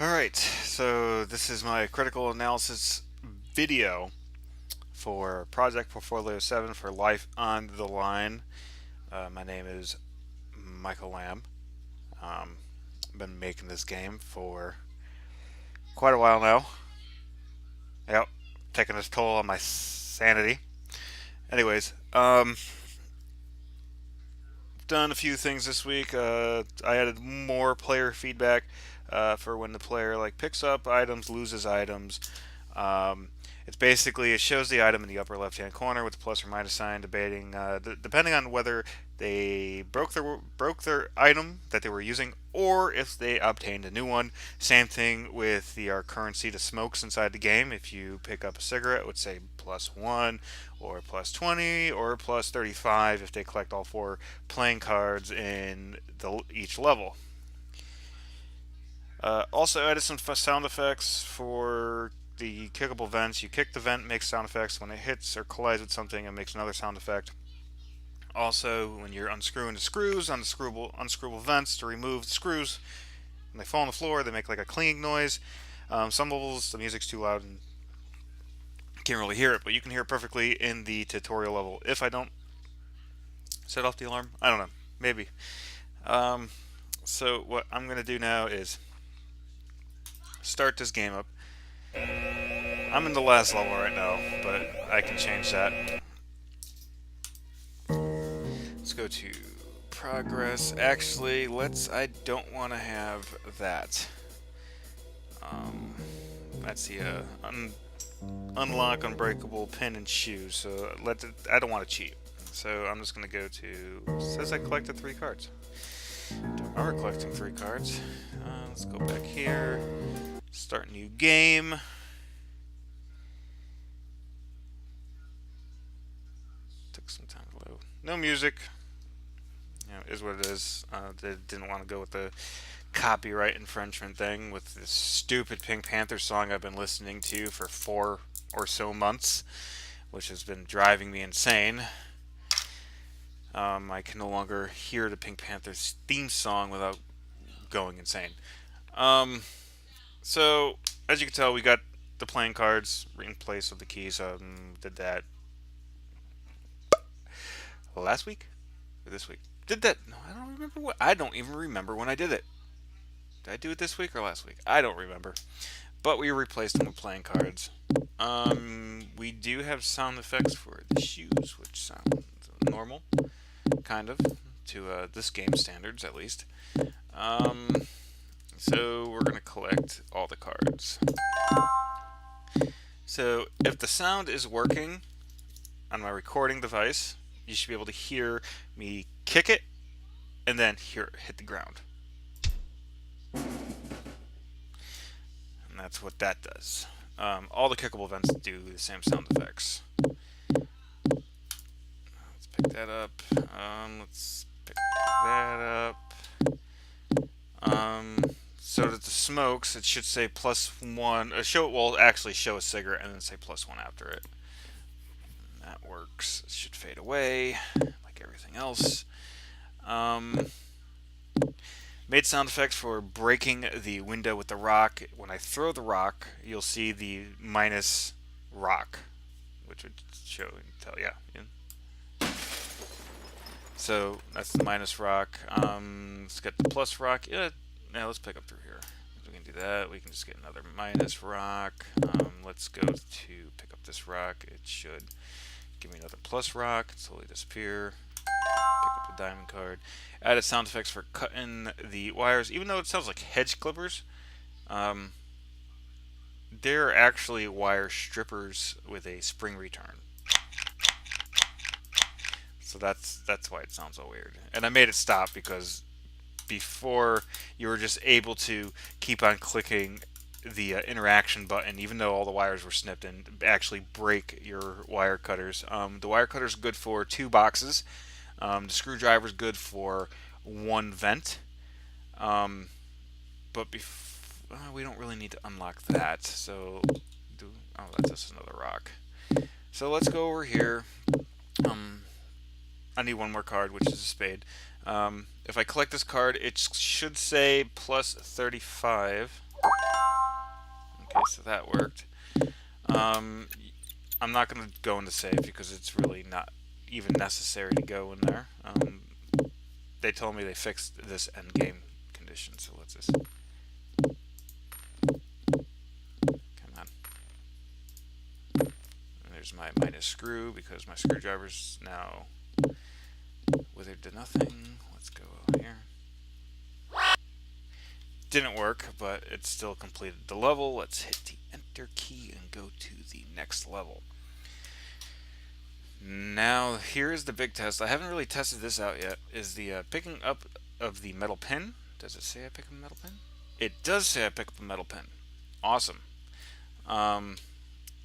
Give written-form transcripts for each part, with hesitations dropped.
Alright, so this is my critical analysis video for Project Portfolio 7 for Life on the Line. My name is Michael Lamb. I've been making this game for quite a while now. Yep, taking its toll on my sanity. Anyways, done a few things this week. I added more player feedback for when the player picks up items, loses items. Um, it's basically it shows the item in the upper left hand corner with the plus or minus sign, debating depending on whether they broke their item that they were using or if they obtained a new one. Same thing with the currency to smokes inside the game. If you pick up a cigarette, it would say +1 or +20 or +35 if they collect all four playing cards in each level. Also added some sound effects for the kickable vents. You kick the vent, makes sound effects. When it hits or collides with something, it makes another sound effect. Also, when you're unscrewing the screws on the unscrewable vents to remove the screws, when they fall on the floor, they make like a cleaning noise. Some levels, the music's too loud and you can't really hear it, but you can hear it perfectly in the tutorial level. If I don't set off the alarm, I don't know, maybe. Um, so what I'm gonna do now is start this game up. I'm in the last level right now, but I can change that. Let's go to progress. Actually, I don't want to have that. Um, that's the unlock unbreakable pin and shoe. So I don't want to cheat. So I'm just going to go to, it says I collected 3 cards. Don't remember collecting 3 cards. Let's go back here. Start new game. Took some time to load. No music. Is what it is. They didn't want to go with the copyright infringement thing with this stupid Pink Panther song I've been listening to for 4 or so months, which has been driving me insane. I can no longer hear the Pink Panther's theme song without going insane. Um, so, as you can tell, we got the playing cards in place of the keys. Did that last week or this week? Did that? No, I don't remember what. I don't even remember when I did it. Did I do it this week or last week? I don't remember. But we replaced them with playing cards. We do have sound effects for the shoes, which sound normal, kind of, to this game standards at least. So we're going to collect all the cards. So if the sound is working on my recording device, you should be able to hear me kick it and then hear it hit the ground. And that's what that does. All the kickable events do the same sound effects. Let's pick that up. Let's pick that up. So that the smokes, it should say +1. Will actually show a cigarette and then say +1 after it. And that works. It should fade away like everything else. Made sound effects for breaking the window with the rock. When I throw the rock, you'll see the minus rock, which would show and tell. Yeah. So that's the minus rock. Let's get the plus rock. Yeah, let's pick up through here. We can do that. We can just get another minus rock. Let's go to pick up this rock. It should give me another plus rock. Slowly disappear. Pick up a diamond card. Added sound effects for cutting the wires. Even though it sounds like hedge clippers, they're actually wire strippers with a spring return. So that's why it sounds so weird. And I made it stop because before you were just able to keep on clicking the interaction button, even though all the wires were snipped, and actually break your wire cutters. The wire cutter is good for 2 boxes. The screwdriver is good for 1 vent. But we don't really need to unlock that. So, that's just another rock. So let's go over here. I need one more card, which is a spade. If I collect this card, it should say +35. Okay, so that worked. Um, I'm not going to go into save because it's really not even necessary to go in there. They told me they fixed this end game condition, so let's just come on. And there's my minus screw because my screwdriver's now withered to nothing. Let's go over here. Didn't work, but it still completed the level. Let's hit the enter key and go to the next level. Now, here's the big test. I haven't really tested this out yet. Is the picking up of the metal pin. Does it say I pick up a metal pin? It does say I pick up a metal pin. Awesome. Um,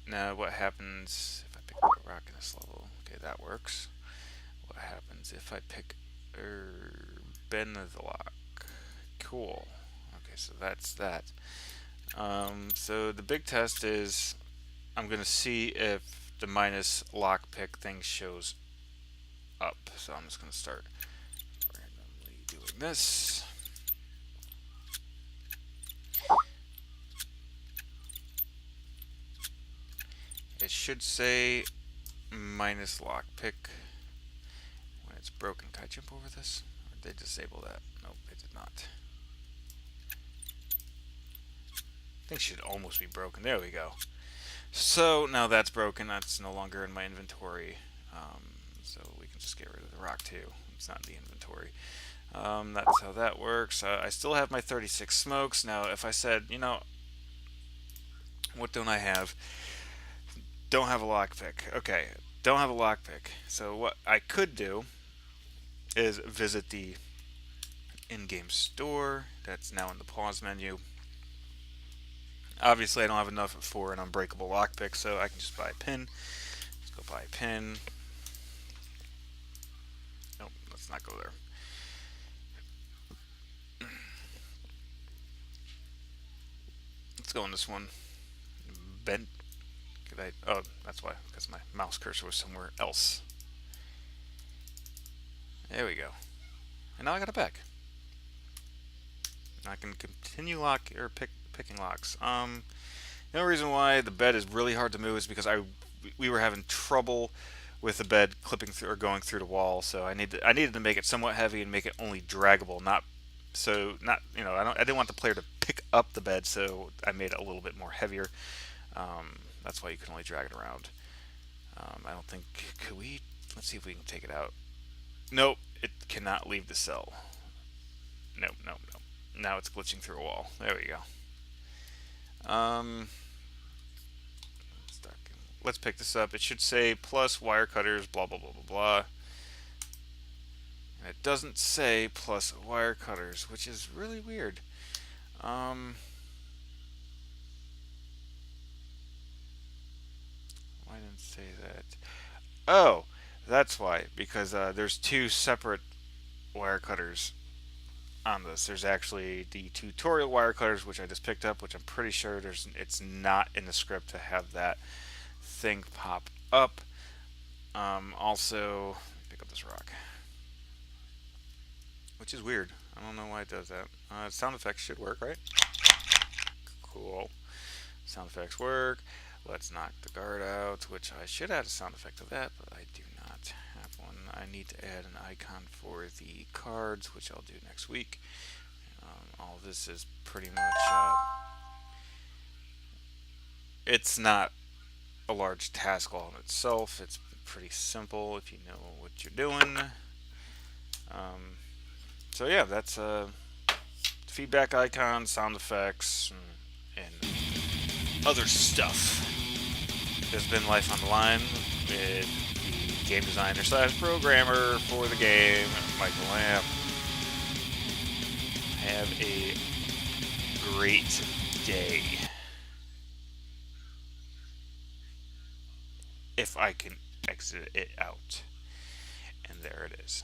Now, what happens if I pick up a rock in this level? Okay, that works. What happens if I pick bend the lock? Cool. Okay, so that's that. So the big test is I'm going to see if the minus lockpick thing shows up. So I'm just going to start randomly doing this. It should say minus lockpick when it's broken. Can I jump over this? Or did they disable that? Nope, they did not. Thing should almost be broken. There we go. So now that's broken. That's no longer in my inventory. So we can just get rid of the rock too. It's not in the inventory. That's how that works. I still have my 36 smokes. Now, if I said, you know, what don't I have? Don't have a lockpick. Okay, don't have a lockpick. So what I could do is visit the in-game store. That's now in the pause menu. Obviously, I don't have enough for an unbreakable lockpick, so I can just buy a pin. Let's go buy a pin. Nope, let's not go there. Let's go on this one. Bent. Could I? Oh, that's why, because my mouse cursor was somewhere else. There we go. And now I got it back. I can continue picking locks. The only reason why the bed is really hard to move is because we were having trouble with the bed clipping through or going through the wall. So I needed to make it somewhat heavy and make it only draggable, not I didn't want the player to pick up the bed, so I made it a little bit more heavier. That's why you can only drag it around. I don't think could we. Let's see if we can take it out. Nope, it cannot leave the cell. Nope, nope, nope. Now it's glitching through a wall. There we go. Let's pick this up. It should say plus wire cutters, blah, blah, blah, blah, blah. And it doesn't say plus wire cutters, which is really weird. Why didn't it say that? Oh, that's why. Because there's two separate wire cutters on this. There's actually the tutorial wire cutters, which I just picked up, which I'm pretty sure it's not in the script to have that thing pop up. Also, pick up this rock, which is weird. I don't know why it does that. Sound effects should work, right? Cool. Sound effects work. Let's knock the guard out, which I should add a sound effect to that, but I do not have one. I need to add an icon for the cards, which I'll do next week. All this is pretty much, it's not a large task all in itself. It's pretty simple if you know what you're doing. So yeah, that's feedback icon, sound effects, and other stuff. There's been Life on the Line with the game designer / programmer for the game, Michael Lamb. Have a great day. If I can exit it out. And there it is.